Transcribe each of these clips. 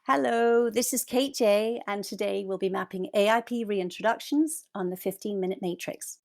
Hello, this is Kate J, and today we'll be mapping AIP reintroductions on the 15-minute matrix.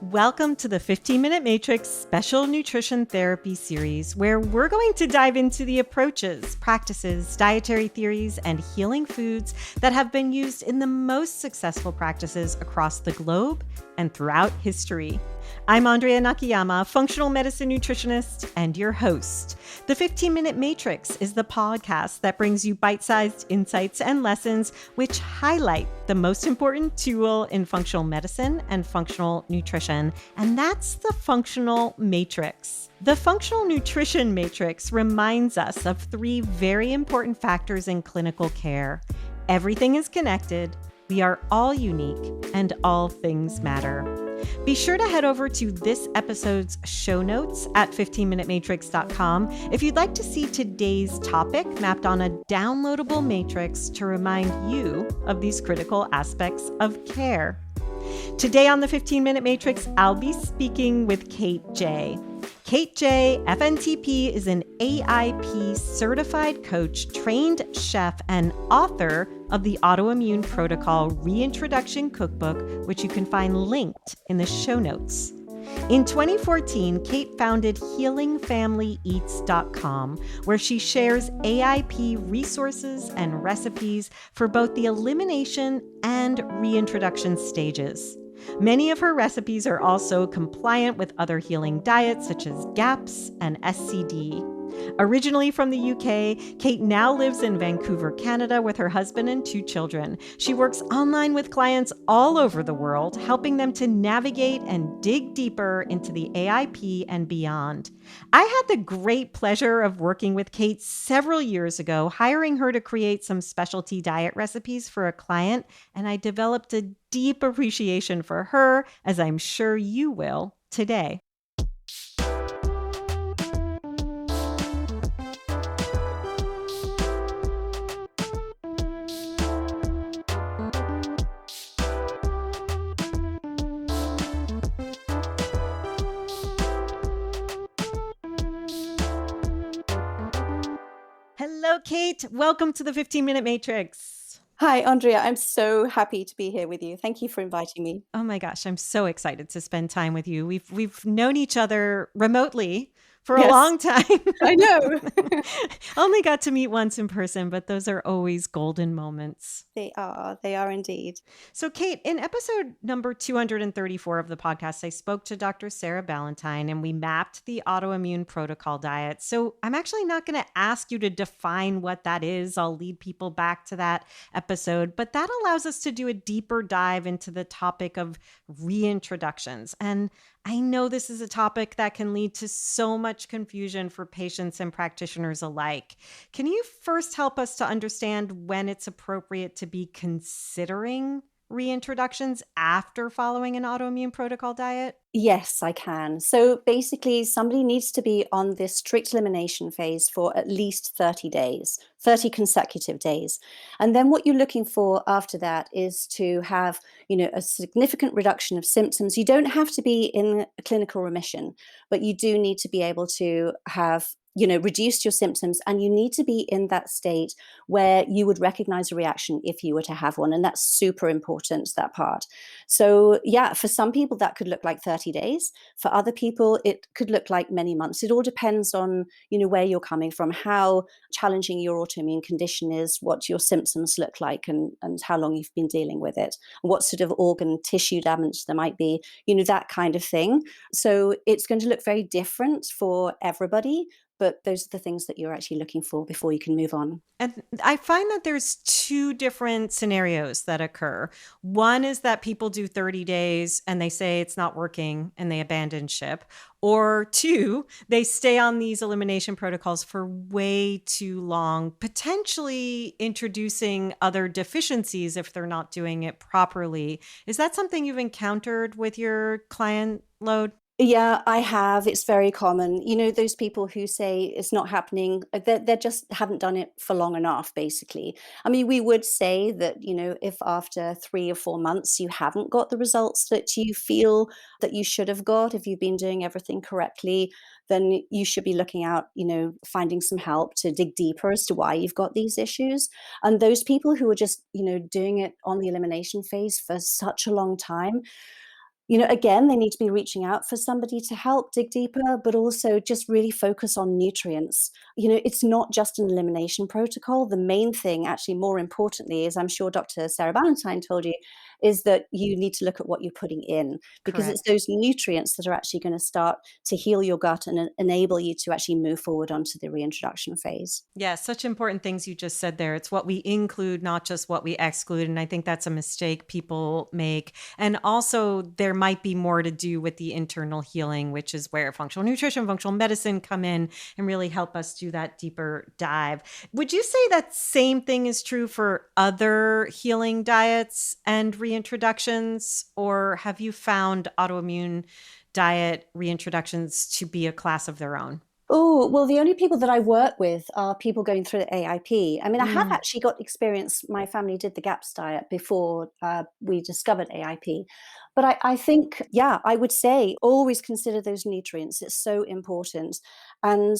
Welcome to the 15-Minute Matrix Special Nutrition Therapy Series, where we're going to dive into the approaches, practices, dietary theories, and healing foods that have been used in the most successful practices across the globe and throughout history. I'm Andrea Nakayama, functional medicine nutritionist and your host. The 15-Minute Matrix is the podcast that brings you bite-sized insights and lessons which highlight the most important tool in functional medicine and functional nutrition, and that's the functional matrix. The functional nutrition matrix reminds us of three very important factors in clinical care. Everything is connected, we are all unique, and all things matter. Be sure to head over to this episode's show notes at 15minutematrix.com if you'd like to see today's topic mapped on a downloadable matrix to remind you of these critical aspects of care. Today on the 15-Minute Matrix, I'll be speaking with Kate J. Kate J, FNTP, is an AIP certified coach, trained chef, and author of the Autoimmune Protocol Reintroduction Cookbook, which you can find linked in the show notes. In 2014, Kate founded HealingFamilyEats.com, where she shares AIP resources and recipes for both the elimination and reintroduction stages. Many of her recipes are also compliant with other healing diets such as GAPS and SCD. Originally from the UK, Kate now lives in Vancouver, Canada with her husband and two children. She works online with clients all over the world, helping them to navigate and dig deeper into the AIP and beyond. I had the great pleasure of working with Kate several years ago, hiring her to create some specialty diet recipes for a client, and I developed a deep appreciation for her, as I'm sure you will today. Hello, Kate. Welcome to the 15-Minute Matrix. Hi, Andrea. I'm so happy to be here with you. Thank you for inviting me. Oh my gosh, I'm so excited to spend time with you. We've known each other remotely for a Yes, long time. I know. Only got to meet once in person, but those are always golden moments. They are indeed. So, Kate, in episode number 234 of the podcast, I spoke to Dr. Sarah Ballantyne and we mapped the autoimmune protocol diet. So I'm actually not going to ask you to define what that is. I'll lead people back to that episode, but that allows us to do a deeper dive into the topic of reintroductions. And I know this is a topic that can lead to so much confusion for patients and practitioners alike. Can you first help us to understand when it's appropriate to be considering reintroductions after following an autoimmune protocol diet? Yes, I can. So basically, somebody needs to be on this strict elimination phase for at least 30 days, 30 consecutive days. And then what you're looking for after that is to have, a significant reduction of symptoms. You don't have to be in a clinical remission, but you do need to be able to have reduced your symptoms, and you need to be in that state where you would recognize a reaction if you were to have one. And that's super important, that part. So yeah, for some people that could look like 30 days. For other people, it could look like many months. It all depends on, where you're coming from, how challenging your autoimmune condition is, what your symptoms look like, and how long you've been dealing with it, and what sort of organ tissue damage there might be, that kind of thing. So it's going to look very different for everybody. But those are the things that you're actually looking for before you can move on. And I find that there's two different scenarios that occur. One is that people do 30 days and they say it's not working and they abandon ship. Or two, they stay on these elimination protocols for way too long, potentially introducing other deficiencies if they're not doing it properly. Is that something you've encountered with your client load? Yeah, I have. It's very common. Those people who say it's not happening, they just haven't done it for long enough, basically. I mean, we would say that, if after 3 or 4 months you haven't got the results that you feel that you should have got, if you've been doing everything correctly, then you should be looking out, finding some help to dig deeper as to why you've got these issues. And those people who are just, doing it on the elimination phase for such a long time, again, they need to be reaching out for somebody to help dig deeper, but also just really focus on nutrients. It's not just an elimination protocol. The main thing, actually, more importantly, as I'm sure Dr. Sarah Ballantyne told you, is that you need to look at what you're putting in, because it's Correct. those nutrients that are actually going to start to heal your gut and enable you to actually move forward onto the reintroduction phase. Yeah, such important things you just said there. It's what we include, not just what we exclude. And I think that's a mistake people make. And also, there might be more to do with the internal healing, which is where functional nutrition, functional medicine come in and really help us do that deeper dive. Would you say that same thing is true for other healing diets and reintroductions? Or have you found autoimmune diet reintroductions to be a class of their own? Oh, well, the only people that I work with are people going through the AIP. I mean, I have Mm, actually got experience. My family did the GAPS diet before we discovered AIP. But I think, yeah, I would say always consider those nutrients. It's so important. And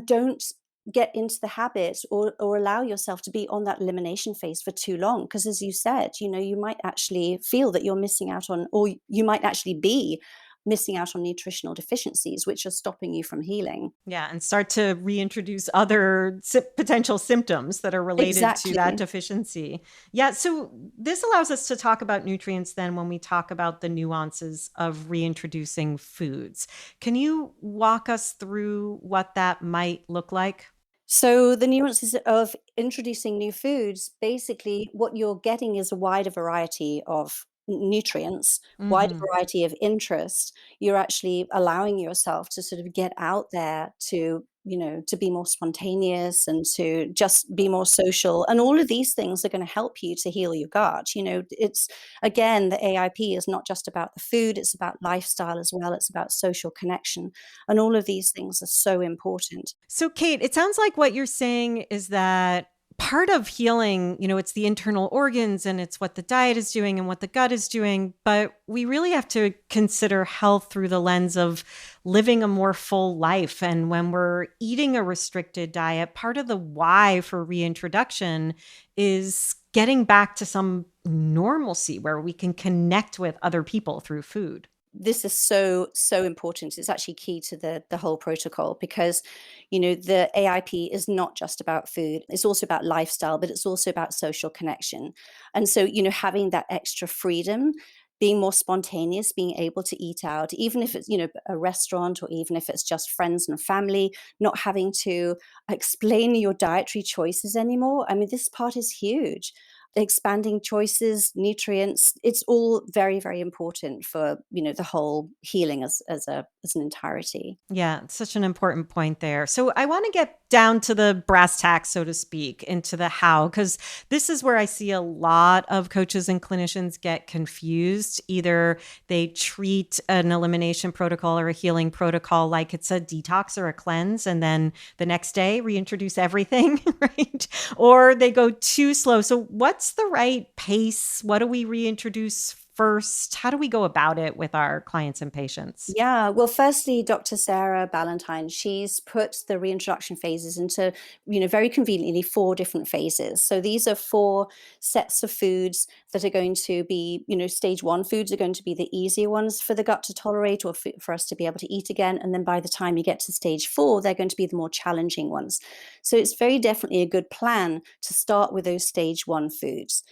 don't get into the habit or allow yourself to be on that elimination phase for too long. Because as you said, you might actually feel that you're missing out on, or you might actually be missing out on nutritional deficiencies, which are stopping you from healing. yeah, and start to reintroduce other potential symptoms that are related to that Exactly. deficiency. Yeah, so this allows us to talk about nutrients then when we talk about the nuances of reintroducing foods. Can you walk us through what that might look like? So the nuances of introducing new foods, basically what you're getting is a wider variety of nutrients, wider Hmm. variety of interest. You're actually allowing yourself to sort of get out there to, to be more spontaneous and to just be more social. And all of these things are going to help you to heal your gut. It's again, the AIP is not just about the food, it's about lifestyle as well. It's about social connection. And all of these things are so important. So, Kate, it sounds like what you're saying is that part of healing, it's the internal organs and it's what the diet is doing and what the gut is doing. But we really have to consider health through the lens of living a more full life. And when we're eating a restricted diet, part of the why for reintroduction is getting back to some normalcy where we can connect with other people through food. This is so important. It's actually key to the whole protocol, because the AIP is not just about food, it's also about lifestyle, but it's also about social connection. And so having that extra freedom, being more spontaneous, being able to eat out, even if it's a restaurant, or even if it's just friends and family, not having to explain your dietary choices anymore. I mean, this part is huge. Expanding choices, nutrients, it's all very, very important for, the whole healing as an entirety. Yeah, it's such an important point there. So I want to get down to the brass tacks, so to speak, into the how, because this is where I see a lot of coaches and clinicians get confused. Either they treat an elimination protocol or a healing protocol like it's a detox or a cleanse, and then the next day reintroduce everything, right? Or they go too slow. So what's the right pace? What do we reintroduce first? How do we go about it with our clients and patients? Yeah, well, firstly, Dr. Sarah Ballantyne, she's put the reintroduction phases into, very conveniently 4 different phases. So these are 4 sets of foods that are going to be, stage 1 foods are going to be the easier ones for the gut to tolerate, or for us to be able to eat again. And then by the time you get to stage 4, they're going to be the more challenging ones. So it's very definitely a good plan to start with those stage 1 foods.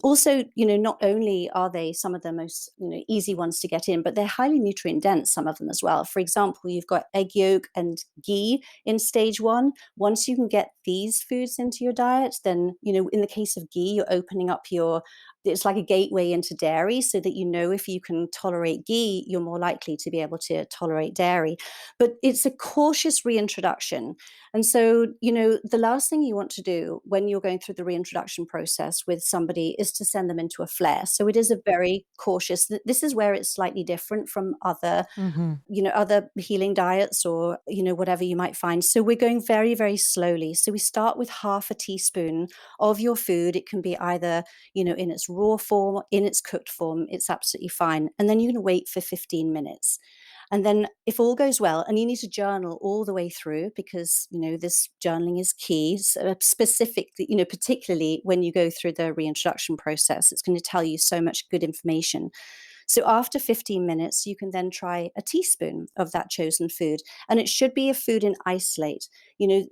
Also, not only are they some of the most easy ones to get in, but they're highly nutrient dense, some of them as well. For example, you've got egg yolk and ghee in stage 1. Once you can get these foods into your diet, then in the case of ghee, you're opening up your it's like a gateway into dairy, so that if you can tolerate ghee, you're more likely to be able to tolerate dairy. But it's a cautious reintroduction. And so, the last thing you want to do when you're going through the reintroduction process with somebody is to send them into a flare. So it is a very cautious, this is where it's slightly different from Hmm. other healing diets, or whatever you might find. So we're going very, very slowly. So we start with half a teaspoon of your food. It can be either in its raw form, in its cooked form. It's absolutely fine. And then you're going to wait for 15 minutes. And then if all goes well, and you need to journal all the way through, because this journaling is key, so specifically, particularly when you go through the reintroduction process, it's going to tell you so much good information. So after 15 minutes, you can then try a teaspoon of that chosen food. And it should be a food in isolate.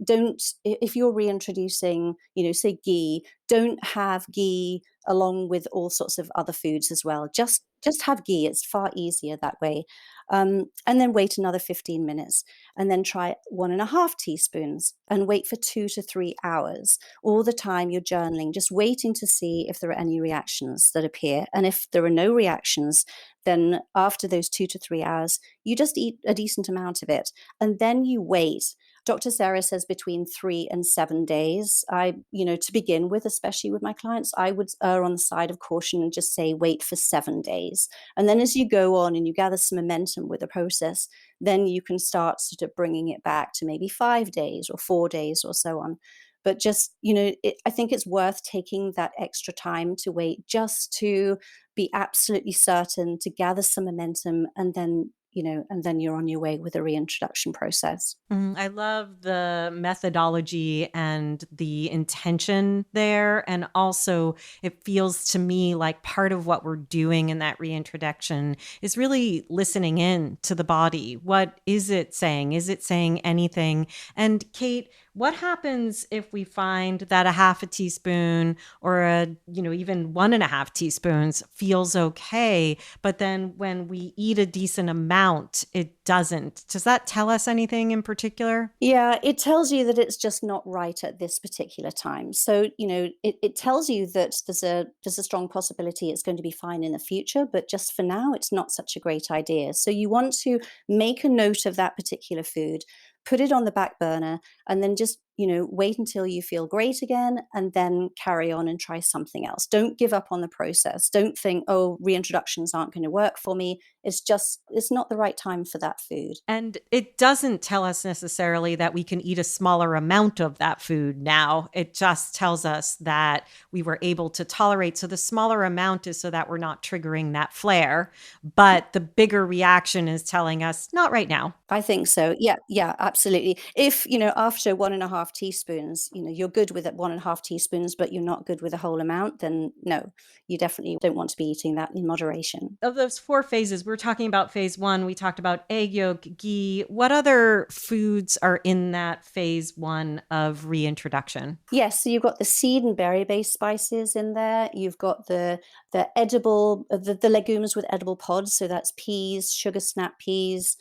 Don't, if you're reintroducing, say ghee, don't have ghee along with all sorts of other foods as well. Just have ghee. It's far easier that way. And then wait another 15 minutes, and then try 1.5 teaspoons and wait for 2 to 3 hours. All the time you're journaling, just waiting to see if there are any reactions that appear. And if there are no reactions, then after those 2 to 3 hours, you just eat a decent amount of it. And then you wait. Dr. Sarah says between 3 and 7 days. To begin with, especially with my clients, I would err on the side of caution and just say wait for 7 days. And then as you go on and you gather some momentum with the process, then you can start sort of bringing it back to maybe 5 days or 4 days or so on. But just, I think it's worth taking that extra time to wait, just to be absolutely certain, to gather some momentum, and then you're on your way with the reintroduction process. I love the methodology and the intention there. And also, it feels to me like part of what we're doing in that reintroduction is really listening in to the body. What is it saying? Is it saying anything? And Kate, what happens if we find that a half a teaspoon or even 1.5 teaspoons feels okay, but then when we eat a decent amount, it doesn't? Does that tell us anything in particular? Yeah, it tells you that it's just not right at this particular time. So, it tells you that there's a strong possibility it's going to be fine in the future, but just for now, it's not such a great idea. So you want to make a note of that particular food, put it on the back burner, and then just, wait until you feel great again, and then carry on and try something else. Don't give up on the process. Don't think, oh, reintroductions aren't going to work for me. It's not the right time for that food. And it doesn't tell us necessarily that we can eat a smaller amount of that food now. It just tells us that we were able to tolerate. So the smaller amount is so that we're not triggering that flare. But the bigger reaction is telling us, not right now. I think so. Yeah, yeah, absolutely. If, after 1.5 teaspoons, you're good with it 1.5 teaspoons, but you're not good with the whole amount, then no, you definitely don't want to be eating that in moderation. Of those 4 phases, we're talking about phase one. We talked about egg yolk, ghee. What other foods are in that phase one of reintroduction? Yes, so you've got the seed and berry-based spices in there. You've got the edible, the legumes with edible pods. So that's peas, sugar snap peas,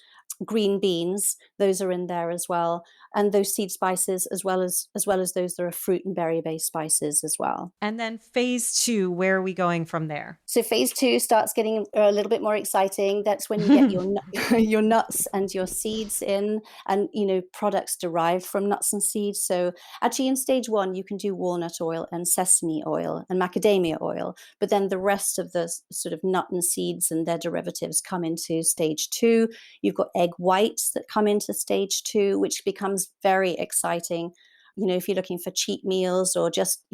green beans. Those are in there as well, and those seed spices, as well as those that are fruit and berry-based spices as well. And then phase two, where are we going from there? So phase two starts getting a little bit more exciting. That's when you get your your nuts and your seeds in, and products derived from nuts and seeds. So actually, in stage one, you can do walnut oil and sesame oil and macadamia oil, but then the rest of the sort of nut and seeds and their derivatives come into stage two. You've got egg whites that come into stage two, which becomes very exciting. If you're looking for cheap meals, or just,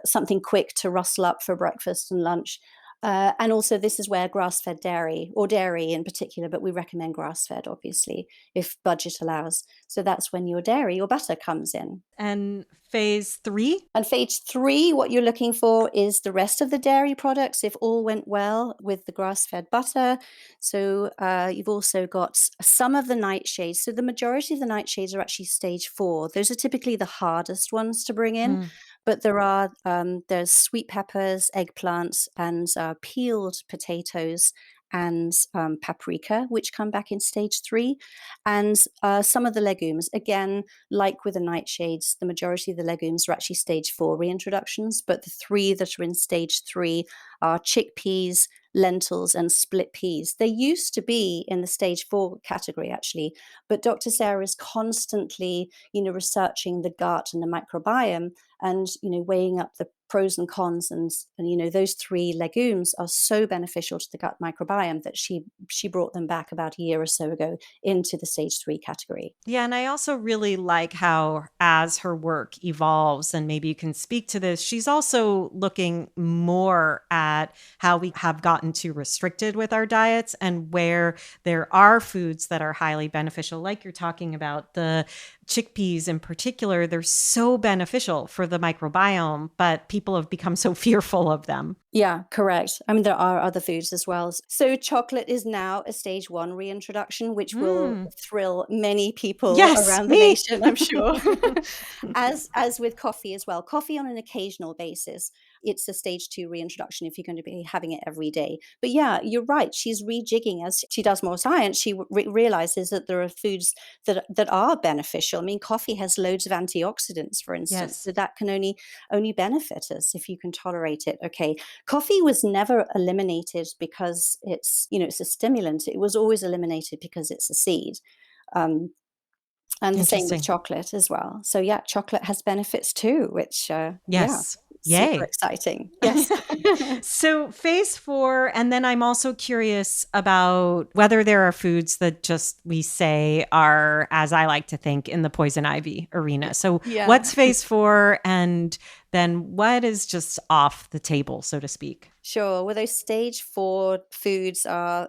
something quick to rustle up for breakfast and lunch. And also, this is where grass-fed dairy, or dairy in particular, but we recommend grass-fed, obviously, if budget allows. So that's when your dairy or butter comes in. And phase three? And phase three, what you're looking for is the rest of the dairy products, if all went well with the grass-fed butter. So you've also got some of the nightshades. So the majority of the nightshades are actually stage four. Those are typically the hardest ones to bring in. But there's sweet peppers, eggplants, and peeled potatoes, and paprika, which come back in stage 3. And some of the legumes, again, like with the nightshades, the majority of the legumes are actually stage 4 reintroductions, but the 3 that are in stage 3 are chickpeas, lentils, and split peas. They used to be in the stage 4 category, actually, but Dr. Sarah is constantly, researching the gut and the microbiome, and weighing up the pros and cons, and those 3 legumes are so beneficial to the gut microbiome that she brought them back about a year or so ago into the stage 3 category. Yeah, and I also really like how, as her work evolves, and maybe you can speak to this, she's also looking more at how we have gotten too restricted with our diets and where there are foods that are highly beneficial, like you're talking about the chickpeas in particular. They're so beneficial for the microbiome, but people have become so fearful of them. Yeah, correct. I mean, there are other foods as well. So chocolate is now a stage 1 reintroduction, which will Mm. thrill many people Yes, around the me. nation, I'm sure. As with coffee as well. Coffee on an occasional basis, it's a stage 2 reintroduction if you're going to be having it every day. But yeah, you're right. She's rejigging as she does more science. She realizes that there are foods that are beneficial. I mean, coffee has loads of antioxidants, for instance, Yes. so that can only benefit us if you can tolerate it. Okay, coffee was never eliminated because it's a stimulant. It was always eliminated because it's a seed. Um, and the same with Interesting. chocolate as well. So yeah, chocolate has benefits too, which yeah, Yes. super Yay. exciting. Yes. So, phase 4, and then I'm also curious about whether there are foods that just we say are, as I like to think, in the poison ivy arena. So, Yeah. what's phase 4, and then what is just off the table, so to speak? Sure. Well, those stage 4 foods are,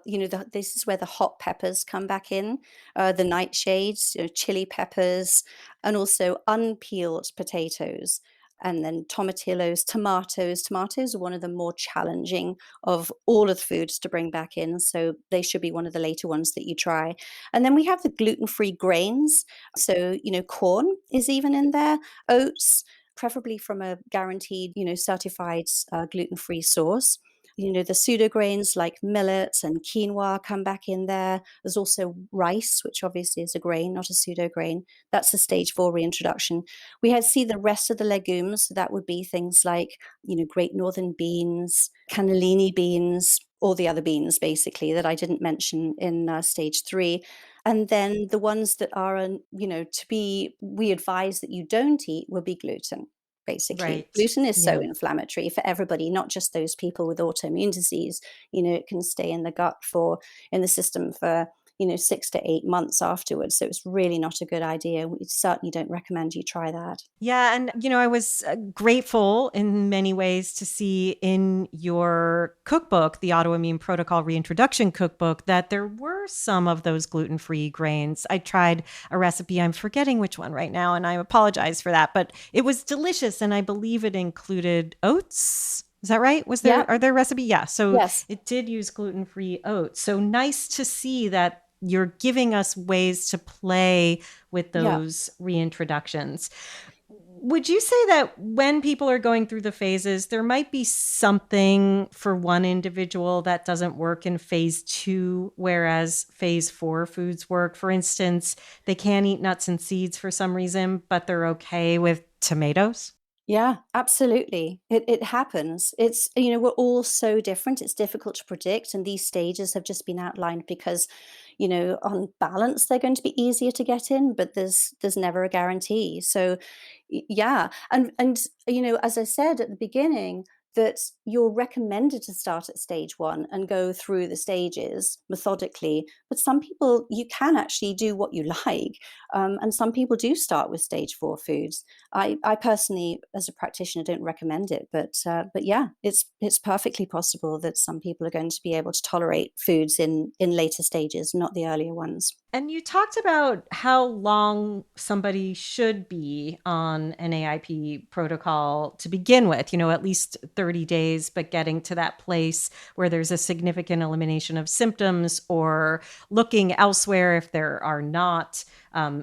this is where the hot peppers come back in, the nightshades, chili peppers, and also unpeeled potatoes, and then tomatillos, tomatoes. Tomatoes are one of the more challenging of all of the foods to bring back in, so they should be one of the later ones that you try. And then we have the gluten-free grains. So, corn is even in there, oats, preferably from a guaranteed, certified gluten-free source. The pseudo grains like millets and quinoa come back in there. There's also rice, which obviously is a grain, not a pseudo grain. That's a stage 4 reintroduction. We had see the rest of the legumes. So that would be things like, great northern beans, cannellini beans, all the other beans basically that I didn't mention in stage 3. And then the ones that are, we advise that you don't eat would be gluten. Basically, Right. gluten is so Yeah. inflammatory for everybody, not just those people with autoimmune disease. It can stay in the gut in the system for 6 to 8 months afterwards. So it's really not a good idea. We certainly don't recommend you try that. Yeah. And, I was grateful in many ways to see in your cookbook, the Autoimmune Protocol Reintroduction Cookbook, that there were some of those gluten free grains. I tried a recipe. I'm forgetting which one right now, and I apologize for that, but it was delicious. And I believe it included oats. Is that right? Yeah. Are there recipe? Yeah. So Yes. it did use gluten free oats. So nice to see that you're giving us ways to play with Yeah. those reintroductions. Would you say that when people are going through the phases, there might be something for one individual that doesn't work in phase 2, whereas phase 4 foods work? For instance, they can't eat nuts and seeds for some reason, but they're okay with tomatoes? Yeah, absolutely. It happens. It's, we're all so different. It's difficult to predict. And these stages have just been outlined because, on balance, they're going to be easier to get in, but there's never a guarantee. So yeah. And as I said at the beginning, that you're recommended to start at stage 1 and go through the stages methodically. But some people, you can actually do what you like. And some people do start with stage 4 foods. I personally, as a practitioner, don't recommend it, but yeah, it's perfectly possible that some people are going to be able to tolerate foods in later stages, not the earlier ones. And you talked about how long somebody should be on an AIP protocol to begin with, at least 30 days, but getting to that place where there's a significant elimination of symptoms or looking elsewhere if there are not,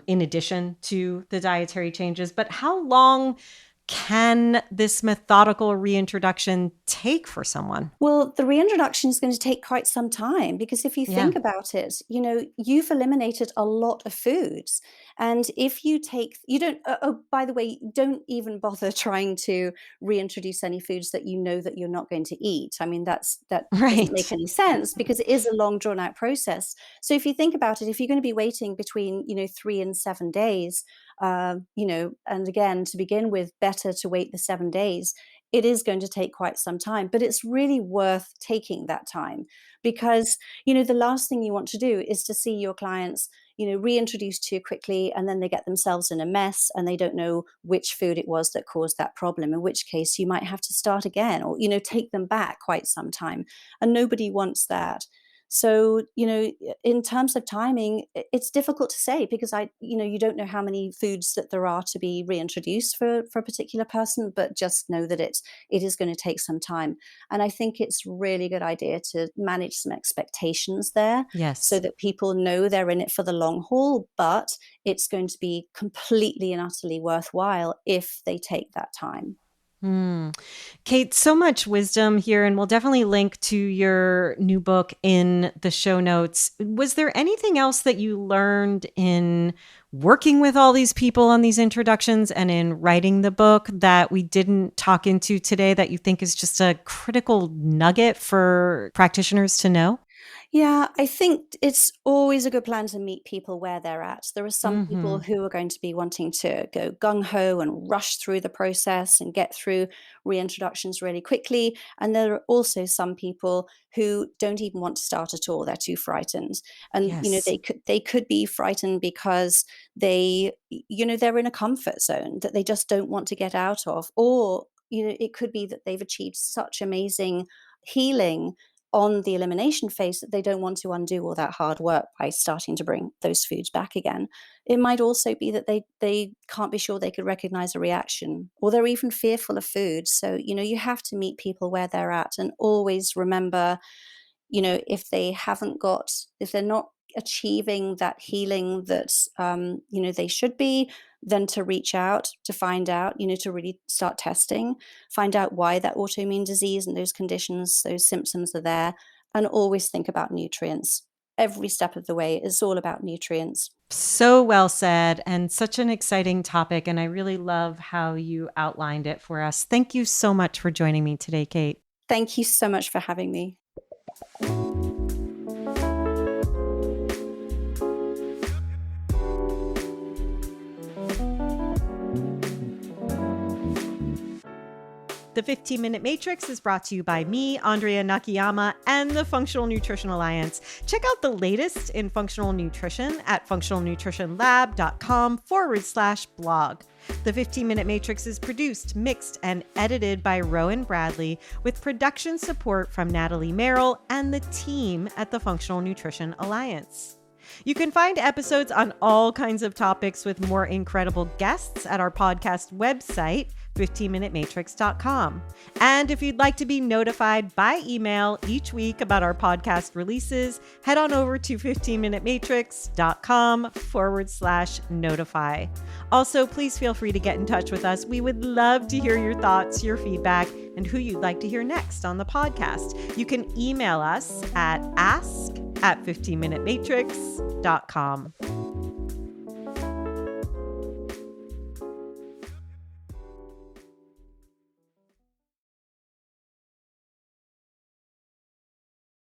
in addition to the dietary changes. But how long can this methodical reintroduction take for someone? Well, the reintroduction is going to take quite some time because if you Yeah. think about it, you've eliminated a lot of foods. And if you don't, oh, by the way, don't even bother trying to reintroduce any foods that you know that you're not going to eat. I mean, that doesn't make Right. any sense because it is a long drawn out process. So if you think about it, if you're going to be waiting between, 3 and 7 days, and again, to begin with, better to wait the 7 days. It is going to take quite some time, but it's really worth taking that time because, the last thing you want to do is to see your clients, reintroduced too quickly and then they get themselves in a mess and they don't know which food it was that caused that problem, in which case you might have to start again or, take them back quite some time. And nobody wants that. So, in terms of timing, it's difficult to say because you don't know how many foods that there are to be reintroduced for a particular person, but just know that it is going to take some time. And I think it's really good idea to manage some expectations there so Yes. that people know they're in it for the long haul, but it's going to be completely and utterly worthwhile if they take that time. Hmm. Kate, so much wisdom here, and we'll definitely link to your new book in the show notes. Was there anything else that you learned in working with all these people on these introductions and in writing the book that we didn't talk into today that you think is just a critical nugget for practitioners to know? Yeah, I think it's always a good plan to meet people where they're at. There are some people Hmm. who are going to be wanting to go gung ho and rush through the process and get through reintroductions really quickly. And there are also some people who don't even want to start at all. They're too frightened. And Yes. they could be frightened because they're in a comfort zone that they just don't want to get out of. Or, it could be that they've achieved such amazing healing on the elimination phase that they don't want to undo all that hard work by starting to bring those foods back again. It might also be that they can't be sure they could recognize a reaction or they're even fearful of food. So, you have to meet people where they're at and always remember, if they're not achieving that healing that they should be, then to reach out to find out, to really start testing, find out why that autoimmune disease and those conditions, those symptoms are there, and always think about nutrients. Every step of the way is all about nutrients. So well said, and such an exciting topic. And I really love how you outlined it for us. Thank you so much for joining me today, Kate. Thank you so much for having me. The 15-Minute Matrix is brought to you by me, Andrea Nakayama, and the Functional Nutrition Alliance. Check out the latest in functional nutrition at functionalnutritionlab.com/blog. The 15-Minute Matrix is produced, mixed, and edited by Rowan Bradley with production support from Natalie Merrill and the team at the Functional Nutrition Alliance. You can find episodes on all kinds of topics with more incredible guests at our podcast website, 15minutematrix.com. And if you'd like to be notified by email each week about our podcast releases, head on over to 15minutematrix.com/notify. Also, please feel free to get in touch with us. We would love to hear your thoughts, your feedback, and who you'd like to hear next on the podcast. You can email us at ask@15minutematrix.com.